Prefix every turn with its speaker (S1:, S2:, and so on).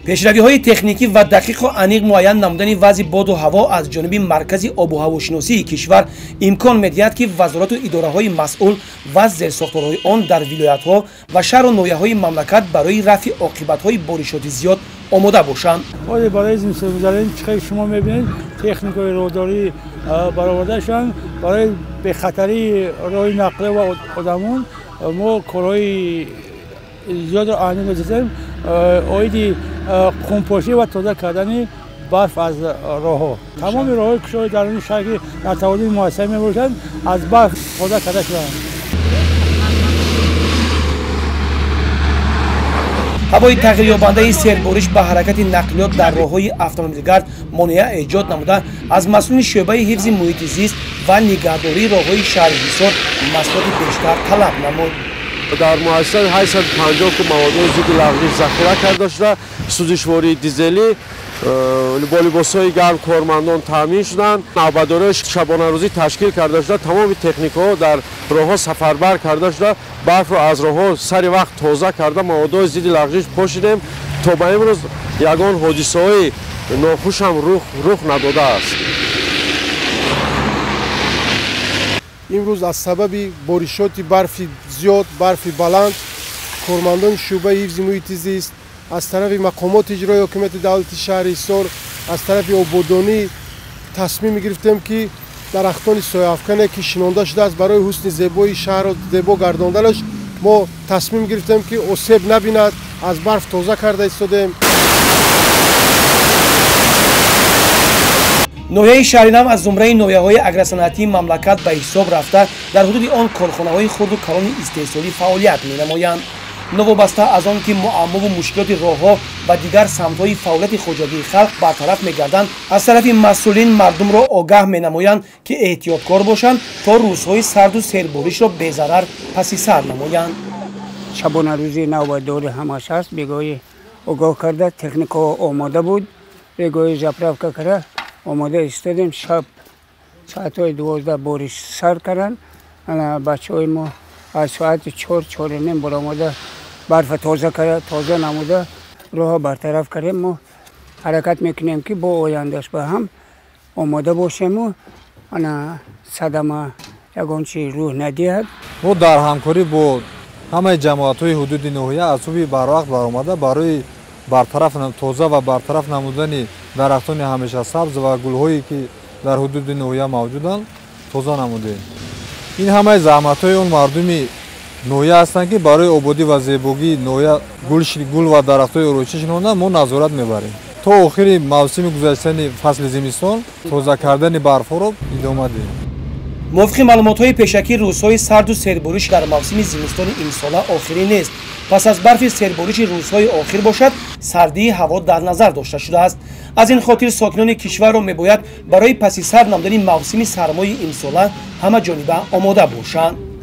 S1: пешравиҳои техникӣ ва дақиқу аниқ муайян намудани вазъи боду ҳаво аз ҷониби маркази обу ҳавошиносии кишвар имкон медиҳад ки вазорату идораҳои масъул ва зерсохторҳои он дар вилоятҳо ва шаҳру ноҳияҳои мамлакат барои рафъи оқибатҳои боришоти зиёд омода бошанд.
S2: барои зимистонгузарӣ чиқаи шумо мебинед техникаи роҳдорӣ баровардашанд барои бехатарии роҳи нақлӣ ва одамон мо корҳои зиёдро аҳамият медиҳем оиди хунпошӣ ва тоза кардани барф аз роҳҳо. тамоми роҳҳои кушои даруни шаҳр ки дар таводини муассиса мебошанд аз барф тоза карда шуданд.
S1: ҳавои тағйирёбандаи сербориш ба ҳаракати нақлиёт дар роҳҳои автомобилгард монеа эҷод намуда аз масъулини шӯъбаи ҳифзи муҳити зист ва нигаҳдории роҳҳои шаҳри ҳисор маслиҳати бештар талаб намуд.
S3: дар муассиса 850 куб маводҳои зидди лағжиш захира карда шуда сӯзишвории дизелӣ бо либосҳои гарм кормандон таъмин шуданд. навбатдориҳои шабонарӯзӣ ташкил карда шуда тамоми техникаҳо дар роҳҳо сафарбар карда шуда барфро аз роҳҳо сари вақт тоза карда маводҳои зидди лағжиш пошидем. то ба имрӯз ягон ҳодисаҳои нохушам рух надодааст.
S4: имрӯз аз сабаби боришоти барфи зиёд, барфи баланд, кормандони шӯъбаи ҳифзи муҳити зист аз тарафи мақомоти иҷрои ҳокимияти давлати шаҳри ҳисор, аз тарафи ободонӣ тасмим гирифтем ки дарахтони сояафкане ки шинонда шудааст барои ҳусни зебои шаҳрро зебо гардонданаш мо тасмим гирифтем ки осеб набинад, аз барф тоза карда истодем.
S1: ноҳияи шаҳринав аз зумраи ноҳияҳои агросанъатии мамлакат ба ҳисоб рафта дар ҳудуди он корхонаҳои хурду калони истеҳсолӣ фаъолият менамоянд. новобаста аз он ки муаммову мушкилоти роҳҳо ва дигар самтҳои фаъолияти хоҷагии халқ бартараф мегарданд, аз тарафи масъулин мардумро огаҳ менамоянд ки эҳтиёткор бошанд то рӯзҳои сарду серборишро безарар паси сар намоянд.
S5: шабонарӯзии навбатдорӣ ҳамаш ҳаст, бегоҳӣ огоҳ карда техникаҳо омода буд, бегоҳӣ заправка карда омода истодем. шаб соатҳои 12 бориш сар карданд. бачаҳои мо аз соати 4-4:30 баромада барфа тоза намуда роҳа бартараф кардем. мо ҳаракат мекунем ки бо ояндаш ба ҳам омода бошему садама ягон чи рӯҳ надиҳад.
S6: мо дар ҳамкорӣ бо ҳамаи ҷамоатҳои ҳудуди ноҳия аз суби барвақт баромада барои тоза ва бартараф намудани дарахтони ҳамешасабз ва гулҳое ки дар ҳудуди ноҳия мавҷуданд тоза намудем. ин ҳамаи заҳматҳои он мардуми ноҳия ҳастанд ки барои ободӣ ва зебогии ноҳия гул ва дарахтҳои ороишӣ шинонда мо назорат мебарем. то охири мавсими гузаштани фасли зимистон тоза кардани барфҳоро идома диҳем.
S1: мувофиқи маълумотҳои пешакӣ рӯзҳои сарду сербориш дар мавсими зимистони имсола охирӣ нест. пас аз барфи сербориши рӯзҳои охир бошад, сардии ҳаво дар назар дошта шудааст. аз ин хотир сокинони кишварро мебояд барои паси сар намудани мавсими сармои имсола ҳамаҷониба омода бошанд.